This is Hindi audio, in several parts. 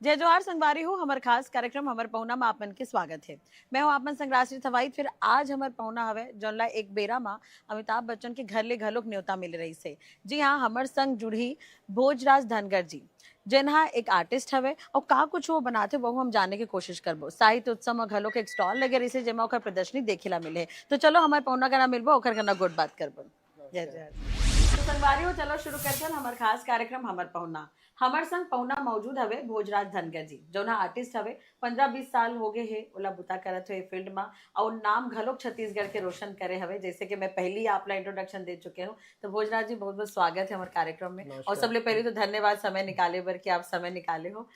जय जोहार संगवारी हो हमार खास कार्यक्रम हमार पहुना में आपन के स्वागत है। मैं हूं आपन संग्रासी थवाई। फिर आज हमार पहुना हवे जौनला एक बेरा मा अमिताभ बच्चन के घर ले घलोक न्योता मिल रही से। जी हाँ, हमार संग जुड़ी भोजराज धनगर जी जिन्हा एक आर्टिस्ट हवे और का कुछ वो बनाते वो हम जाने की कोशिश करबो। साहित्य उत्सव में घलोक एक स्टॉल लगे रही से जेमा ओकर प्रदर्शनी देखेला मिले। तो चलो हमार पहुना का ना मिलबो ओकर का ना गुड बात करबो। जय जय। तो संगवारी हो चलो शुरू करते हैं हमार खास कार्यक्रम हमार पहुना। हमार संग पहुना मौजूद हवे भोजराज धनगर जी जौना आर्टिस्ट हवे 15-20 साल हो गए है ओला बुता करत हुए फील्ड में और नाम घलोक छत्तीसगढ़ के रोशन करे हवे। जैसे कि मैं पहली आपला इंट्रोडक्शन दे चुके हूँ। तो भोजराज जी बहुत बहुत स्वागत है हमारे कार्यक्रम में। और सबले पहले तो धन्यवाद समय निकाले बर कि आप समय निकाले हो।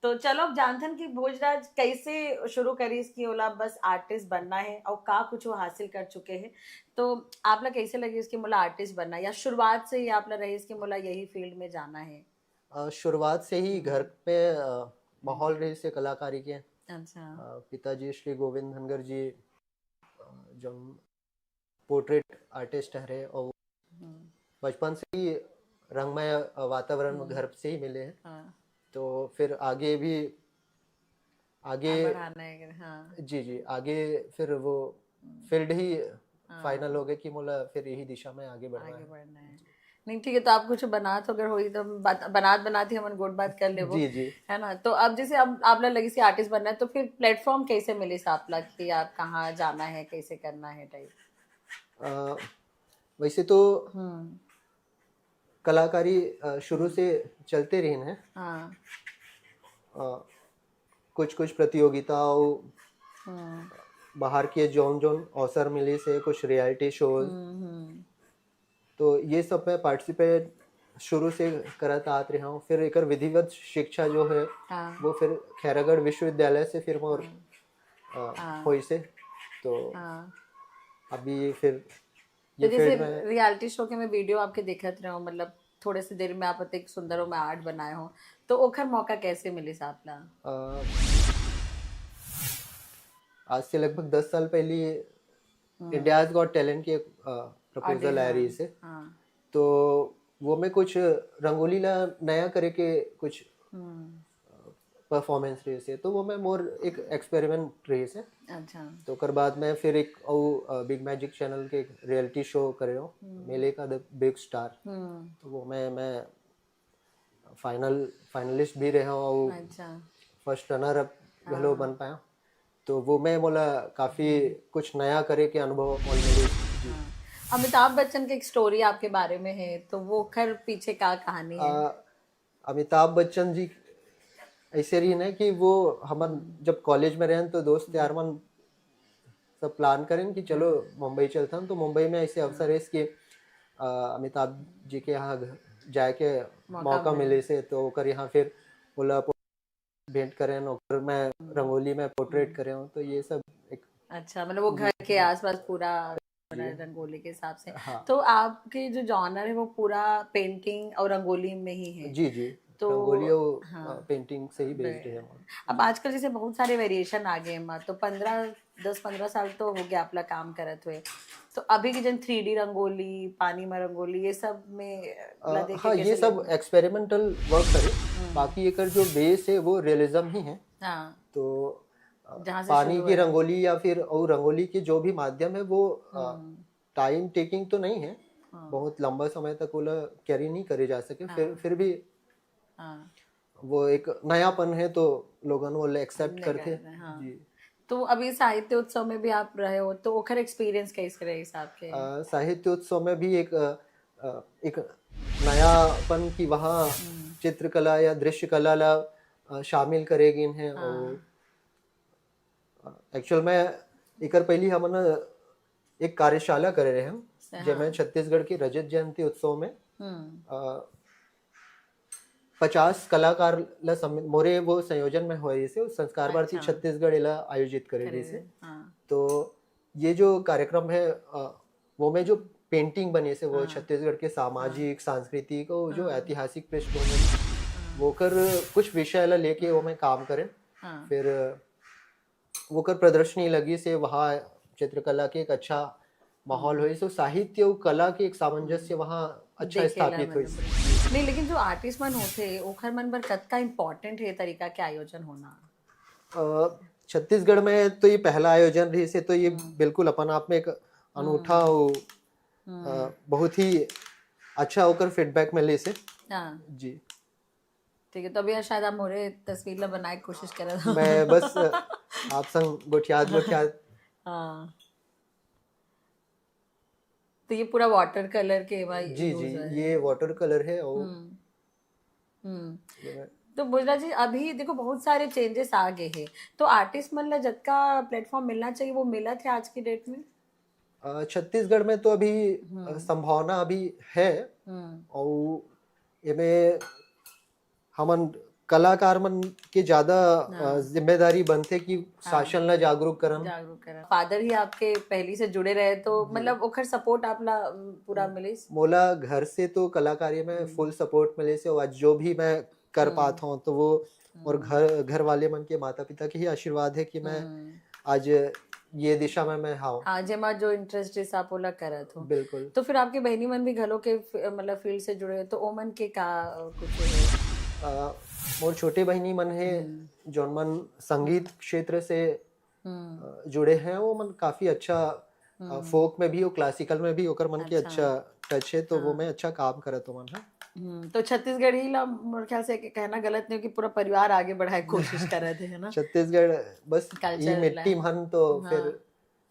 तो चलो अब जानथन कि भोजराज कैसे शुरू करी इसकी ओला बस आर्टिस्ट बनना है और का कुछ वो हासिल कर चुके हैं। तो आप लोग कैसे लगे इसकी मोला आर्टिस्ट बनना या शुरुआत से ही आप लोग रहे इसकी मोला यही फील्ड में जाना है? शुरुआत से ही घर पे माहौल रही से कलाकारी के। अच्छा। पिताजी श्री गोविंद धनगर जी जो पोर्ट्रेट आर्टिस्ट रहे और बचपन से ही रंगमय वातावरण घर से ही मिले हैं। हाँ। तो फिर आगे भी आगे बढ़ाना है। हाँ। जी आगे फिर वो फील्ड ही फाइनल हो गए कि मोला फिर यही दिशा में आगे बढ़ना है। नहीं ठीक है। तो आप कुछ बनात अगर होई तो बनात ही हम गुड बात कर लेबो। जी है ना। तो अब जैसे अब आप लोग लगी सी आर्टिस्ट बनना है तो फिर प्लेटफॉर्म कैसे मिले आप लोग कि आप कहाँ जाना है कैसे करना है टाइप? वैसे तो कलाकारी शुरू से चलते रही है। हाँ। कुछ प्रतियोगिताओं बाहर के जोन अवसर मिले से कुछ रियलिटी शोज। तो ये सब में पार्टिसिपेट शुरू से करता आते रहा हूँ। फिर एक विधिवत शिक्षा जो है वो फिर खैरागढ़ विश्वविद्यालय से फिर मोर हुई से। तो अभी फिर ये तो जैसे रियलिटी शो के मैं वीडियो आपके देखत रहा हूँ मतलब थोड़े से देर में आप एक सुंदरों में आर्ट बनाए हो। तो ओखर मौका कैसे मिले सापला? आज से लगभग 10 साल पहले इंडियाज गॉट टैलेंट की एक प्रपोजल आ रही से। तो वो में कुछ रंगोली ला नया करे के कुछ परफॉर्मेंस रही से। तो वो मैं मोर एक एक्सपेरिमेंट रही से। अच्छा। तो कर बाद में फिर एक बिग मैजिक चैनल के रियलिटी शो करे हो मेले का द बिग स्टार। तो वो मैं फाइनलिस्ट भी रहा हूँ। अच्छा। फर्स्ट रनर अप घलो बन पाया। तो वो मैं बोला काफी कुछ नया करे के अनुभव ऑलरेडी। अमिताभ बच्चन की एक स्टोरी आपके बारे में है तो वो खैर पीछे क्या कहानी है? अमिताभ बच्चन जी ऐसे रही ना कि वो हम जब कॉलेज में रहे तो दोस्त यार मन सब प्लान करें कि चलो मुंबई चलता हूँ। तो मुंबई में ऐसे अवसर है कि अमिताभ जी के यहाँ जाके मौका मिले से। तो कर यहाँ फिर बोला भेंट करें और मैं रंगोली में पोर्ट्रेट करे हूँ। तो ये सब एक अच्छा मतलब वो घर के आसपास पूरा रंगोली के हिसाब से। हाँ। तो आपके जो जॉनर है वो पूरा पेंटिंग और रंगोली में ही है? जी तो रंगोली और पेंटिंग से ही बेस्ड है। अब आजकल जैसे बहुत सारे वेरिएशन आ गए हैं तो 10-15 साल तो हो गया आपला काम करत हुए। तो अभी की जन 3D रंगोली पानी में रंगोली ये सब में हाँ ये सब एक्सपेरिमेंटल वर्क करे। बाकी एक जो बेस है वो रियलिज्म ही है। हाँ। तो पानी की रंगोली या फिर और रंगोली के जो भी माध्यम है वो टाइम टेकिंग तो नहीं है। बहुत लंबा समय तक वो कैरी नहीं करे जा सके। फिर भी वो एक नयापन है तो लोगों वो एक्सेप्ट करते हैं। जी। तो अभी साहित्य उत्सव में भी आप रहे हो तो ओखर एक्सपीरियंस कैसे रहे हिसाब के? साहित्य उत्सव में भी एक नयापन की वहाँ चित्रकला या दृश्य कला ला शामिल करेगी इन्हें। और एक्चुअल में एक पहली हम एक कार्यशाला कर रहे हैं जिसमें छत्तीसगढ़ की रजत जयंती उत्सव में 50 कलाकार मोरे वो संयोजन में हुए से संस्कार भारती छत्तीसगढ़ इला आयोजित करे से। तो ये जो कार्यक्रम है वो में जो पेंटिंग बने से वो छत्तीसगढ़ के सामाजिक सांस्कृतिक और जो ऐतिहासिक पृष्ठभूमि वो कर कुछ विषय ला लेके वो में काम करें। फिर वो कर प्रदर्शनी लगी से वहाँ चित्रकला के एक अच्छा माहौल हुई। सो साहित्य और कला के एक सामंजस्य वहाँ अच्छा स्थापित हुई। नहीं, लेकिन जो आर्टिस्ट मन होते ओखर मन बर कतका इम्पोर्टेंट है तरीका के आयोजन होना। छत्तीसगढ़ में तो ये पहला आयोजन रही से, तो ये बिल्कुल अपन आप में एक अनूठा और बहुत ही अच्छा होकर फीडबैक मिले से। हाँ जी। ठीक है, तो अभी शायद आप मोरे तस्वीर ला बनाए के कोशिश कर रहे मैं बस आप संग गोठियात हाँ, तो ये पूरा वाटर कलर के भाई जी जी, ये वाटर कलर है। और हम्म तो बुजरा जी अभी देखो बहुत सारे चेंजेस आ गए हैं, तो आर्टिस्ट मन ला जितना प्लेटफॉर्म मिलना चाहिए वो मिला थे आज की डेट में। छत्तीसगढ़ में तो अभी संभावना अभी है। और इनमें हमन कलाकार मन के ज्यादा जिम्मेदारी बनते कि शासन ला जागरूक करन। फादर ही आपके पहली से जुड़े रहे तो मतलब ओखर सपोर्ट आपला पूरा मिले। मोला घर से तो कलाकारी में फुल सपोर्ट मिले से, और आज जो भी मैं कर पाता हूँ तो वो और घर वाले मन के माता पिता के ही आशीर्वाद है कि मैं आज ये दिशा में मैं हाँ जेमा जो इंटरेस्ट है आप ओला करत हो। बिल्कुल। तो फिर आपकी बहनी मन भी घलों के मतलब फील्ड से जुड़े तो ओमन के का कुछ है। मोर छोटे बहनी मन है जौन मन संगीत क्षेत्र से जुड़े हैं, वो मन काफी अच्छा फोक में भी और क्लासिकल में भी होकर मन के अच्छा टच है, तो वो मैं अच्छा काम करत हूँ मन है। तो छत्तीसगढ़ी ला मोर ख्याल से कहना गलत नहीं कि पूरा परिवार आगे बढ़ाए कोशिश कर रहे थे, है ना। छत्तीसगढ़ बस ये मिट्टी मन तो हाँ, फिर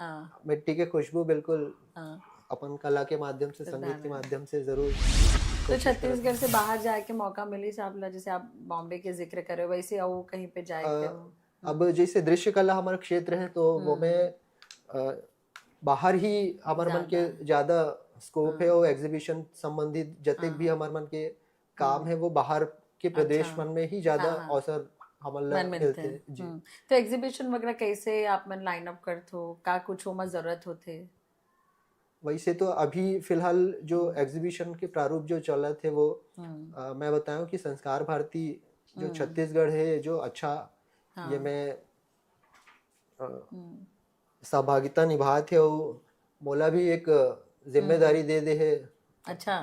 हाँ, मिट्टी के खुशबू बिल्कुल हाँ, अपन कला के माध्यम से, संगीत के माध्यम से जरूर। तो छत्तीसगढ़ से बाहर जाए के मौका मिली साहब ला, जैसे आप बॉम्बे के जिक्र करे वैसे और कहीं पे जाए के हो। अब जैसे दृश्य कला हमारा क्षेत्र है तो वो में बाहर ही हमारे मन के ज्यादा स्कोप है, और एग्जीबिशन संबंधित जतक भी हमारे मन के काम है वो बाहर के प्रदेश मन में ही ज्यादा अवसर हमारे मिलते हैं जी। तो एग्जीबिशन वगैरह कैसे आप मन लाइन अप करते हो, का कुछ ओमा जरूरत होते। वैसे तो अभी फिलहाल जो एग्जीबिशन के प्रारूप जो चल रहे थे वो मैं बताऊं कि संस्कार भारती जो छत्तीसगढ़ है जो अच्छा ये मैं सहभागिता निभा थे, और मोला भी एक जिम्मेदारी दे है अच्छा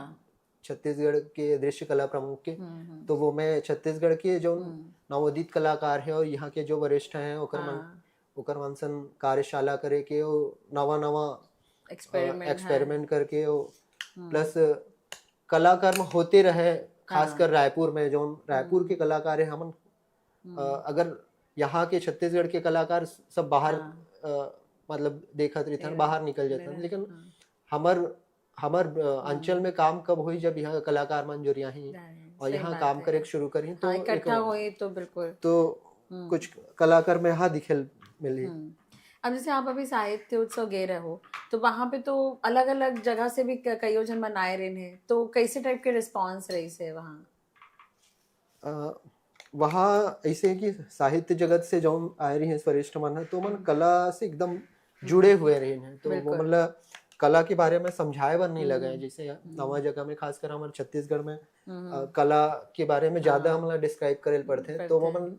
छत्तीसगढ़ के दृश्य कला प्रमुख के। तो वो मैं छत्तीसगढ़ के जो नवोदित कलाकार है और यहाँ के जो वरिष्ठ हैं ओकर मनसन कार्यशाला करे के नवा नवा एक्सपेरिमेंट करके प्लस कलाकार में होते रहे, खासकर रायपुर में जो रायपुर के कलाकार है हम अगर यहाँ के छत्तीसगढ़ के कलाकार सब बाहर मतलब देखत रहते बाहर निकल जाते हैं, लेकिन हमर अंचल में काम कब हुई जब यहाँ कलाकार मन जो यहाँ और यहाँ काम करे शुरू करी तो इकट्ठा हुई तो बिल्कुल तो कुछ कलाकार में यहाँ दिखे मिली। अब जैसे आप अभी साहित्य उत्सव गए रहे हो तो वहाँ पे तो अलग अलग जगह से भी कई जन मनाए रहे हैं, तो कैसे टाइप के रिस्पांस रही से वहाँ। वहाँ ऐसे है कि साहित्य जगत से जो आए रही हैं वरिष्ठ मन है तो मन कला से एकदम जुड़े हुए रहे हैं, तो वो मतलब कला के बारे में समझाए बर नहीं लगा है। जैसे नवा जगह में खासकर हमारे छत्तीसगढ़ में कला के बारे में ज्यादा हमारा डिस्क्राइब करे पड़ते हैं, तो वो मन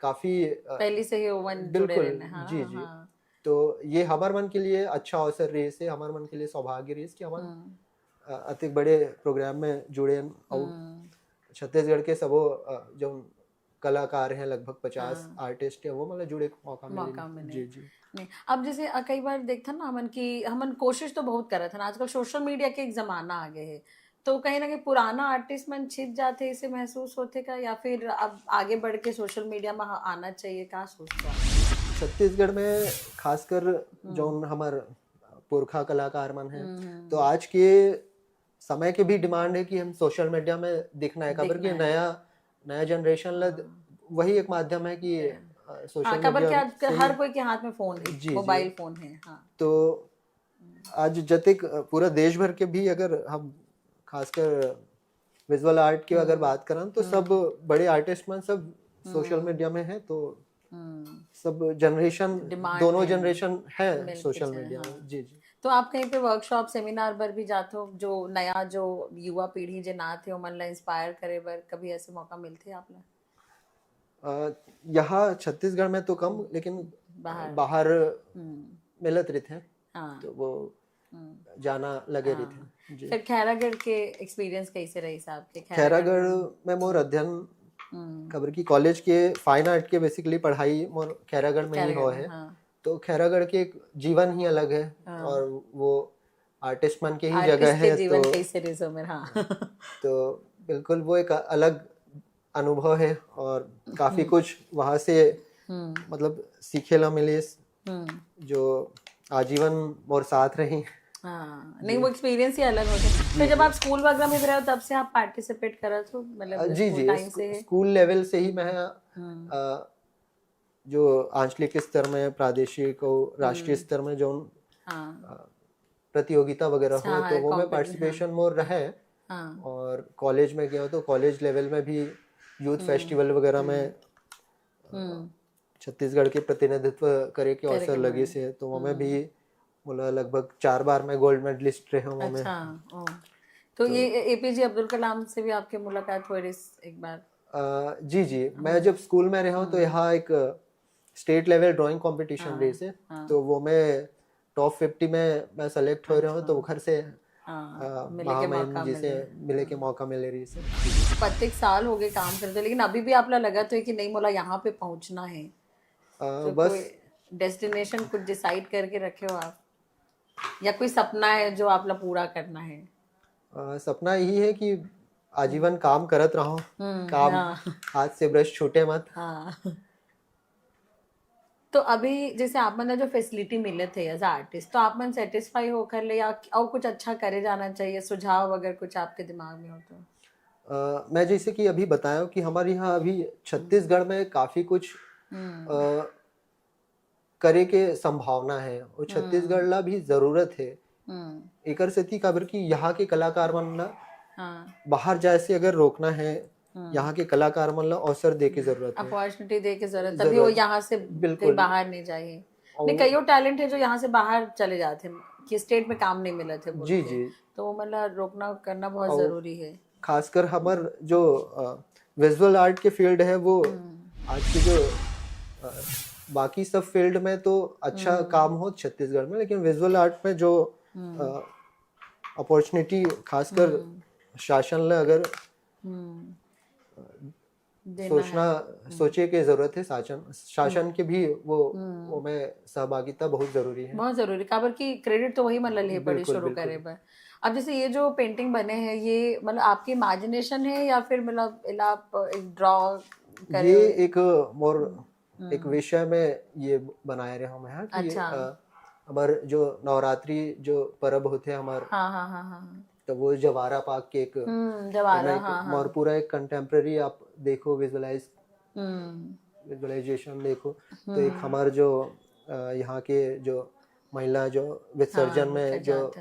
काफी पहले से ही बिल्कुल जी जी। तो ये हमारे मन के लिए अच्छा अवसर रही से, हमारे मन के लिए सौभाग्य रही कि हमारे अति बड़े प्रोग्राम में जुड़े और छत्तीसगढ़ के सबो जो कलाकार हैं लगभग 50 आर्टिस्ट है वो मतलब जुड़े मौका मिले। जी जी। नहीं अब जैसे कई बार देखते ना हमन की हमन कोशिश तो बहुत करत हैं, आजकल सोशल मीडिया के एक जमाना आ गए है तो कहीं ना कहीं पुराना आर्टिस्ट मन छिप जाते इसे महसूस होते का, या फिर अब आगे बढ़ के सोशल मीडिया में आना चाहिए, क्या सोचता। छत्तीसगढ़ में खासकर जो हमारे पुरखा कलाकार मन है तो आज के समय के भी डिमांड है कि हम सोशल मीडिया में दिखना है, खबर कि नया जनरेशन वही एक माध्यम है कि सोशल मीडिया हर कोई के हाथ में फोन है, मोबाइल फोन है। तो आज जतिक पूरा देश भर के भी अगर हम खासकर विजुअल आर्ट की अगर बात करें तो सब बड़े आर्टिस्ट में सब सोशल मीडिया में है, तो सब जनरेशन दोनों जनरेशन है सोशल मीडिया में। जी जी। तो आप कहीं पे वर्कशॉप सेमिनार पर भी जाते हो जो नया जो युवा पीढ़ी जो ना थे मन ला इंस्पायर करे बर, कभी ऐसे मौका मिलते आपने। यहाँ छत्तीसगढ़ में तो कम, लेकिन बाहर मिलत रहते हैं। तो वो जाना लगे रही थे जी। फिर खैरागढ़ के एक्सपीरियंस कैसे रही साहब के? खैरागढ़ में मोर अध्ययन खबर की कॉलेज के फाइन आर्ट के बेसिकली पढ़ाई मोर खैरागढ़ में ही हो है। तो खैरागढ़ के एक जीवन ही अलग है और वो आर्टिस्ट मन के ही जगह है। जीवन कैसे रिजो में, हाँ। तो बिल्कुल वो एक अलग अनुभव है और काफी कुछ वहां से मतलब सीखे ला मिले जो आजीवन और साथ रही। हाँ, नहीं वो एक्सपीरियंस ही अलग होता है। फिर जब आप स्कूल वगैरह में रहे हो तब से आप पार्टिसिपेट कर रहे हो मतलब? जी जी, स्कूल लेवल से ही मैं जो आंचलिक स्तर में, प्रादेशिक और राष्ट्रीय स्तर में जो प्रतियोगिता वगैरह हो तो वो में पार्टिसिपेशन मोर रहा है। और कॉलेज में गया तो कॉलेज लेवल में भी यूथ फेस्टिवल वगैरह में छत्तीसगढ़ के प्रतिनिधित्व करे के अवसर लगे से, तो वो में भी बोला लगभग 4 बार मैं गोल्ड मेडलिस्ट रहे हूँ। अच्छा, तो ये एपीजे अब्दुल कलाम से भी आपकी मुलाकात हुई एक बार? जी जी, मैं जब स्कूल में रहा हूँ तो यहाँ एक स्टेट लेवल ड्राइंग कंपटीशन रही से, तो वो मैं टॉप 50 में मैं सेलेक्ट हो रहा हूँ। तो घर से महामहिम जी से मिले के मौका मिले रही से। 25 साल हो गए काम करते, लेकिन अभी भी आपला लगा तो है कि नहीं मोला यहाँ पे पहुँचना है? तो बस डेस्टिनेशन कुछ डिसाइड करके रखे हो आप, या कोई सपना है जो आपला पूरा करना है? सपना यही है कि आजीवन काम करत रहो, काम हाथ से ब्रश छूटे मत। तो अभी जैसे आप मतलब जो फैसिलिटी मिले थे एज आर्टिस्ट, तो आप मन सेटिस्फाई होकर ले या और कुछ अच्छा करे जाना चाहिए? सुझाव अगर कुछ आपके दिमाग में हो तो? मैं जैसे कि अभी बताया कि हमारे यहाँ अभी छत्तीसगढ़ में काफी कुछ करे के संभावना है और छत्तीसगढ़ ला भी जरूरत है एकर सेती काबर की यहाँ के कलाकार मन ला बाहर जाए से अगर रोकना है, यहाँ के कलाकार मन ला अवसर दे के जरूरत है, अपॉर्चुनिटी दे के जरूरत, तभी वो यहाँ से बिल्कुल बाहर नहीं जाए। नहीं, कईयों टैलेंट है जो यहाँ से बाहर चले जाते हैं कि स्टेट में काम नहीं मिले थे जी जी, तो मतलब रोकना करना बहुत जरूरी है। खासकर हमार जो विजुअल आर्ट के फील्ड है वो आज की जो बाकी सब फील्ड में तो अच्छा काम हो छत्तीसगढ़ में, लेकिन विजुअल आर्ट में जो अपॉर्चुनिटी खासकर शासन ला अगर सोचे के जरूरत है, शासन के भी वो में सहभागिता बहुत जरूरी है, बहुत जरूरी। काबर की क्रेडिट तो वही मतलब ले पड़ी शुरू करे पर। अब जैसे ये जो पेंटिंग बने हैं ये मतलब आपकी इमेजिनेशन है या फिर मतलब आप एक ड्रॉ करे? ये एक मोर एक विषय में ये बनाए रहे हम यहाँ कि हमारे जो नवरात्रि जो पर्व होते हैं हमारे, तो वो जवारा पाक के एक और पूरा एक कंटेम्प्रेरी आप देखो, विजुअलाइजेशन देखो, तो एक हमारे जो यहाँ के जो महिला जो विसर्जन में जो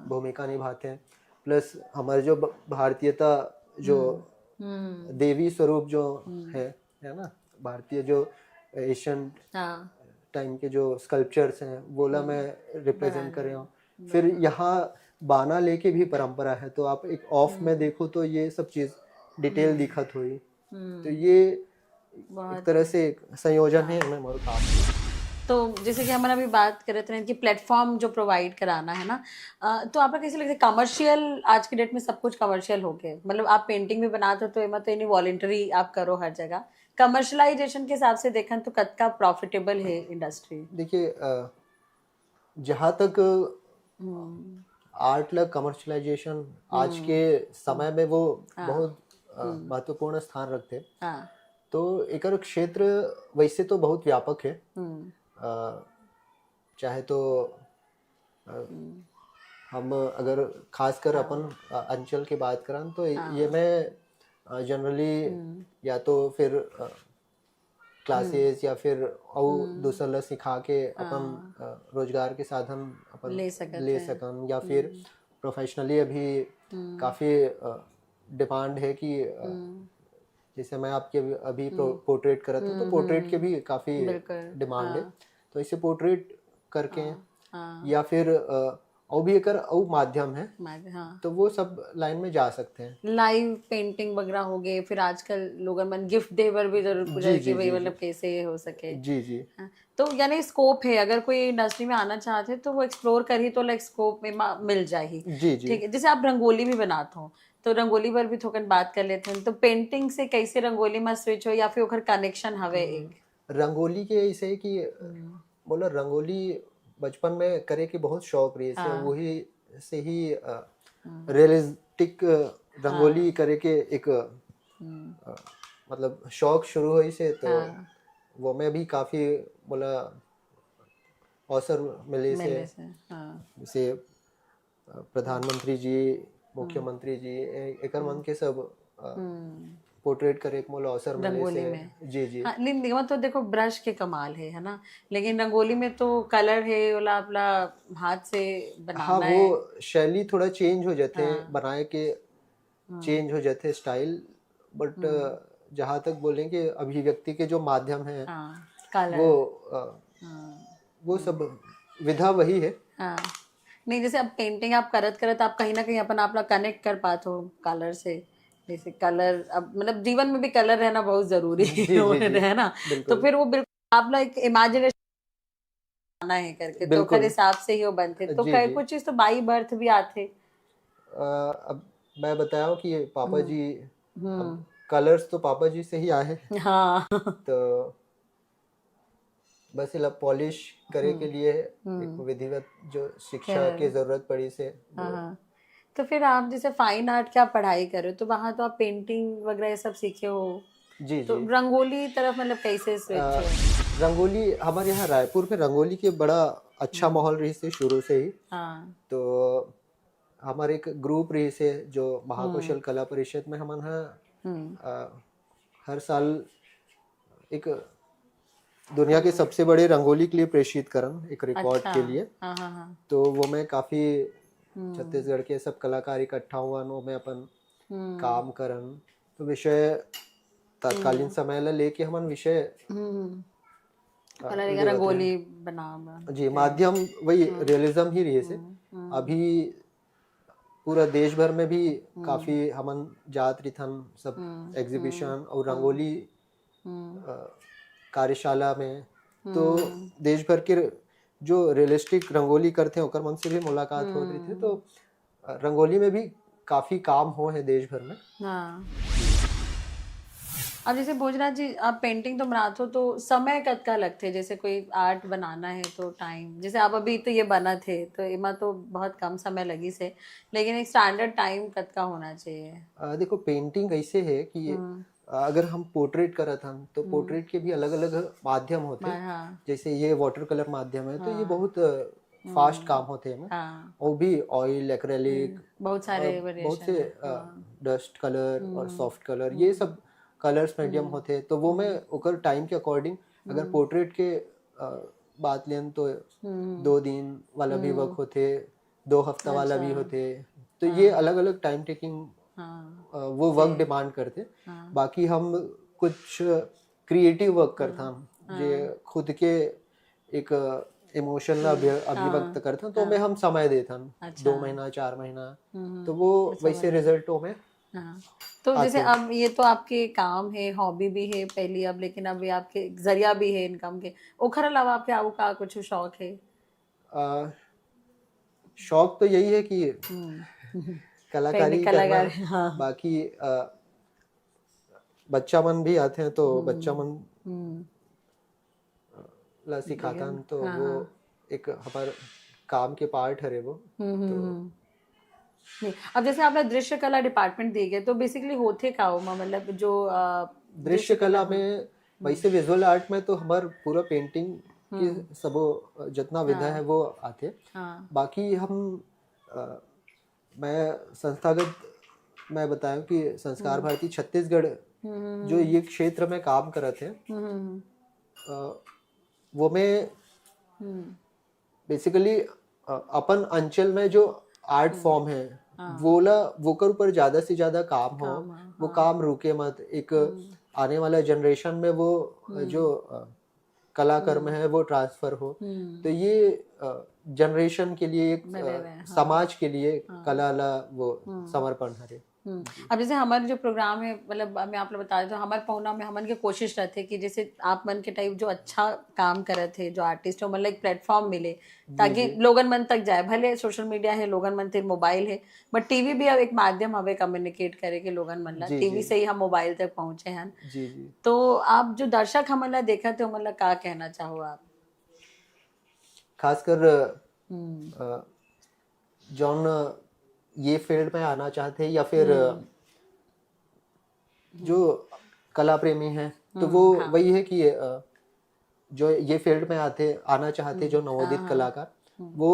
भूमिका निभाते हैं, प्लस हमारे जो भारतीयता जो देवी स्वरूप जो है ना, भारतीय जो एशियन टाइम के जो स्कल्पचर्स हैं वो ला मैं रिप्रेजेंट कर रहा हूँ। फिर यहाँ बाना लेके भी परंपरा है, तो आप एक ऑफ में देखो तो ये सब चीज डिटेल दिखत हुई, तो ये एक तरह से संयोजन है हमें मोर काम। तो जैसे कि हमारा अभी बात कर रहे थे कि प्लेटफॉर्म जो प्रोवाइड कराना है ना, तो आपको कैसे लगता है? कमर्शियल आज के डेट में सब कुछ कमर्शियल हो गया, मतलब आप पेंटिंग भी बनाते हो तो एमा तो वॉलंटरी आप करो हर जगह, कमर्शलाइजेशन के हिसाब से देखें तो कद का प्रॉफिटेबल है इंडस्ट्री? देखिए जहाँ तक आर्ट ला कमर्शलाइजेशन आज के समय में वो बहुत महत्वपूर्ण स्थान रखते हैं, तो एकर क्षेत्र वैसे तो बहुत व्यापक है। चाहे तो हम अगर खासकर अपन अंचल की बात करें तो ये मैं जनरली या तो फिर क्लासेस या फिर और दूसरा सिखा के अपन रोजगार के साधन अपन ले सकन, या फिर प्रोफेशनली अभी काफी डिमांड है कि जैसे मैं आपके अभी पोर्ट्रेट कर रहा था तो पोर्ट्रेट के भी काफी डिमांड है, तो इसे पोर्ट्रेट करके या फिर और भी एक और माध्यम है, हाँ तो वो सब लाइन में जा सकते हैं। लाइव पेंटिंग वगैरह हो गए, फिर आजकल लोग मन गिफ्ट दे पर भी जरूर पूछा जी कि जी भाई जी मतलब जी कैसे हो सके। जी जी हाँ, तो यानी स्कोप है, अगर कोई इंडस्ट्री में आना चाहते तो वो एक्सप्लोर करी तो लाइक स्कोप में मिल जाएगी। जी जी। ठीक है, जैसे आप रंगोली भी बनाते हो तो रंगोली पर भी थोड़ा बात कर लेते हैं, तो पेंटिंग से कैसे रंगोली में स्विच हो या फिर ओकर कनेक्शन हवे एक। रंगोली के ऐसे कि बोलो रंगोली बचपन में करे के बहुत शौक रही से, हाँ वही से ही रियलिस्टिक रंगोली करे के एक मतलब शौक शुरू हुई से, तो हाँ वो मैं भी काफी बोला अवसर मिले से, मिले से हाँ जैसे प्रधानमंत्री जी, मुख्यमंत्री जी एकर मन के सब पोर्ट्रेट करे के मोला अवसर मिले रंगोली से। में। जी जी हाँ नहीं निगम तो देखो ब्रश के कमाल है ना, लेकिन रंगोली में तो कलर है वाला अपना हाथ से हाँ, बनाना है। वो शैली थोड़ा चेंज हो जाते हैं, हाँ बनाए के चेंज हो जाते हैं स्टाइल, बट जहाँ तक बोलेंगे अभिव्यक्ति के जो माध्यम है हाँ वो कलर हाँ वो सब विधा वही है। हाँ नहीं जैसे अब पेंटिंग आप करत करत आप कहीं ना कहीं अपन आप कनेक्ट कर पाते हो कलर से, जैसे कलर अब मतलब जीवन में भी कलर रहना बहुत जरूरी जी जी जी है ना। तो बिल्कुल फिर वो बिल्कुल आप एक इमेजिनेशन आना है करके तो कर बिल्कुल। हिसाब से ही वो बनते, तो जी जी। कुछ चीज तो बाई बर्थ भी आते। अब मैं बताया हूँ कि पापा जी, अब हम्म कलर्स तो पापा जी से ही आए, हाँ तो बस इला पॉलिश करे के लिए एक विधिवत जो शिक्षा की कर जरूरत पड़ी से हाँ वो। हाँ। तो फिर आप जैसे फाइन आर्ट की आप पढ़ाई करो तो वहां तो आप पेंटिंग वगैरह ये सब सीखे हो, जी तो जी। रंगोली तरफ मतलब कैसे स्विच अ, हो। रंगोली हमारे यहाँ रायपुर में रंगोली के बड़ा अच्छा माहौल रही से शुरू से ही, हाँ तो हमारे एक ग्रुप रही से जो महाकौशल कला परिषद में हम हम्म हर साल एक दुनिया के सबसे बड़े रंगोली के लिए प्रेषित करन एक रिकॉर्ड अच्छा के लिए, हाँ हाँ हाँ तो वो मैं काफी छत्तीसगढ़ के सब कलाकार इकट्ठा हुआ वो मैं अपन काम करन, तो विषय तत्कालीन समय ला लेके हमन विषय कलर का लेवत रहे। रंगोली बना जी, माध्यम वही रियलिज्म ही रही से। अभी पूरा देश भर में भी काफी हमन जात रिथन सब एग्जीबिशन और रंगोली कार्यशाला में, तो देश भर के जो रियलिस्टिक रंगोली करते हैं ओकर मन से भी मुलाकात हो रही थी, तो रंगोली में भी काफी काम हो है देश भर में। हाँ। अब जैसे भोजराज जी आप पेंटिंग तो बनाते हो तो समय कद का लगते है, जैसे कोई आर्ट बनाना है तो टाइम, जैसे आप अभी तो ये बना थे तो इमा तो बहुत कम समय लगी से, लेकिन एक स्टैंडर्ड टाइम कद का होना चाहिए। देखो पेंटिंग ऐसे है कि अगर हम पोर्ट्रेट करत हम तो पोर्ट्रेट के भी अलग अलग माध्यम होते हैं, हाँ जैसे ये वाटर कलर माध्यम है तो ये बहुत फास्ट काम होते हैं, हाँ और भी ऑयल एक्रेलिक बहुत सारे बहुत से वेरिएशन है। डस्ट कलर और सॉफ्ट कलर ये सब कलर्स मीडियम होते हैं, तो वो मैं ओकर टाइम के अकॉर्डिंग अगर पोर्ट्रेट के बात लें तो 2 दिन वाला भी वर्क होते, 2 हफ्ता वाला भी होते, तो ये अलग अलग टाइम टेकिंग वो वर्क डिमांड करते। बाकी हम कुछ क्रिएटिव वर्क करता हम जे खुद के एक इमोशन अभिव्यक्त करता, तो में हम समय देता 2 महीना 4 महीना, तो वो वैसे रिजल्ट में हाँ तो जैसे अब ये तो आपके काम है, हॉबी भी है पहली अब, लेकिन अब ये आपके जरिया भी है इनकम के, ओखर अलावा आपके आगे का कुछ शौक है। शौक तो यही है कि कलाकारी करना, हाँ बाकी बच्चा मन भी आते हैं तो बच्चा मन ला सिखाता हूं, तो वो एक हमारे काम के पार्ट है वो। तो नहीं अब जैसे आपने दृश्य कला डिपार्टमेंट दी गए तो बेसिकली होते का हो मतलब जो दृश्य कला में वैसे विजुअल आर्ट में तो हमार पूरा पेंटिंग की सबो जितना विधा है वो आते, बाकी हम मैं संस्थागत मैं बताऊं कि संस्कार भारती छत्तीसगढ़ जो ये क्षेत्र में काम करते हैं, वो में बेसिकली अपन अंचल में जो आर्ट फॉर्म है वो कर ऊपर ज्यादा से ज्यादा काम हो, वो काम रुके मत, एक आने वाला जनरेशन में वो जो कला कर्म है वो ट्रांसफर हो, तो ये जनरेशन के लिए एक बने रहे, हाँ। समाज के लिए हाँ। कला ला वो समर्पण हरे। अब जैसे हमारे जो प्रोग्राम है, मतलब मैं आप लोग बता दें तो हमारे पहुना में हमन के कोशिश रहते कि जैसे आप मन के टाइप जो अच्छा काम करे थे, जो आर्टिस्ट हो, मतलब एक प्लेटफॉर्म मिले ताकि लोगन मन तक जाए। भले सोशल मीडिया है, लोगन मन ते मोबाइल है, बट टीवी भी अब एक माध्यम हवे कम्युनिकेट करे के लोगन मन ला। जी, टीवी जी। से ही हम मोबाइल तक पहुंचे हैं। जी जी। तो आप जो दर्शक हमन ला देखा थे मतलब का कहना चाहो आप? खासकर जॉन ये फील्ड में आना चाहते हैं या फिर जो कला प्रेमी हैं, तो वो वही है कि जो ये फील्ड में आना चाहते जो नवोदित कलाकार, वो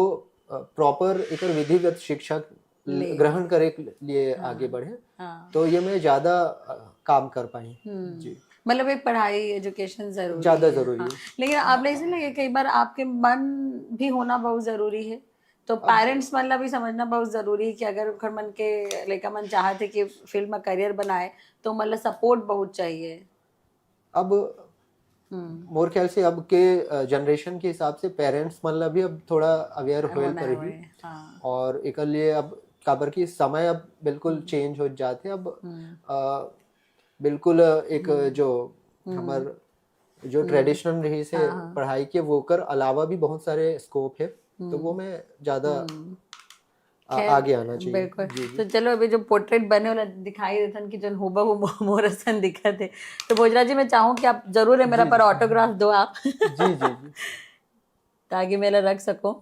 प्रॉपर एक विधिवत शिक्षा ग्रहण करे के लिए आगे बढ़े, तो ये में ज्यादा काम कर पाए। जी, मतलब एक पढ़ाई एजुकेशन जरूरी ज्यादा है, जरूरी हाँ। है। लेकिन आप नहीं लगे कई बार आपके मन भी होना बहुत जरूरी है, तो पेरेंट्स मतलब भी समझना बहुत जरूरी है कि अगर घर मन के लड़का मन चाहते कि फिल्म में करियर बनाए तो मतलब सपोर्ट बहुत चाहिए। अब मोर ख्याल से अब के जनरेशन के हिसाब से पेरेंट्स मतलब भी अब थोड़ा अवेयर होल होना पर है, ही, हाँ। और एक लिए अब काबर की समय अब बिल्कुल चेंज हो जाते। अब बिल्कुल एक जो हमार जो ट्रेडिशनल रही से पढ़ाई के वो कर अलावा भी बहुत सारे स्कोप है, तो वो में ज्यादा आगे आना चाहिए। बिल्कुल। जी, जी। तो चलो अभी जो पोर्ट्रेट बने वाला दिखाई देते कि जो हूबहू मोरसन दिखत है, तो भोजराज जी मैं चाहूँ कि आप जरूर है मेरा पर ऑटोग्राफ दो आप जी जी जी। ताकि मेरा रख सको।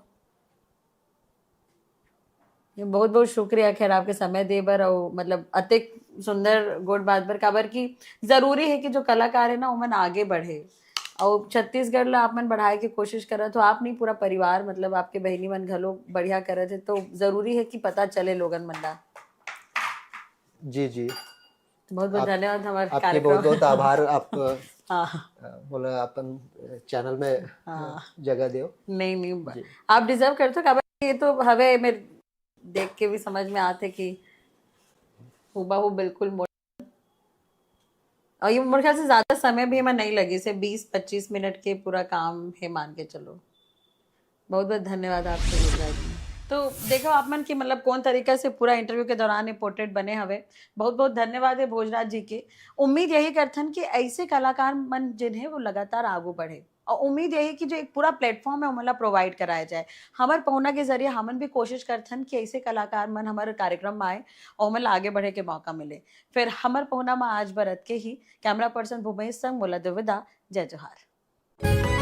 बहुत बहुत शुक्रिया खैर आपके समय दे बर, और मतलब अतिक सुंदर गुड बात बर काबर की जरूरी है कि जो कलाकार है ना वो मन आगे बढ़े, और छत्तीसगढ़ ला आप मन बढ़ाए की कोशिश करा तो आप नहीं पूरा परिवार, मतलब आपके बहनी मन घलो बढ़िया करे थे, तो जरूरी है कि पता चले लोगन मन ला। जी जी। बहुत बहुत धन्यवाद हमारे आपके बहुत बहुत कार्यक्रम आभार। आप हाँ बोला अपन चैनल में जगह दो। नहीं नहीं जी। आप डिजर्व करते हो काबर ये तो हवे मेरे देख के भी समझ में आते कि हूबहू बिल्कुल और ये मेरे ख्याल से ज्यादा समय भी हमें नहीं लगी, से 20-25 मिनट के पूरा काम है मान के चलो। बहुत बहुत धन्यवाद आपके गुजरात जी। तो देखो आप मन की मतलब कौन तरीका से पूरा इंटरव्यू के दौरान ये पोर्ट्रेट बने हवे। बहुत बहुत धन्यवाद है भोजराज जी के। उम्मीद यही करथन कि ऐसे कलाकार मन जिन्हें वो लगातार आगू बढ़े, और उम्मीद यही कि जो एक पूरा प्लेटफॉर्म है वो मतलब प्रोवाइड कराया जाए। हमारे पहुना के जरिए हमन भी कोशिश करथन कि ऐसे कलाकार मन हमारे कार्यक्रम में आए और मतलब आगे बढ़े के मौका मिले। फिर हमारे पहुना में आज बरत के ही कैमरा पर्सन भूपेश संग बोला दुविदा। जय जोहार।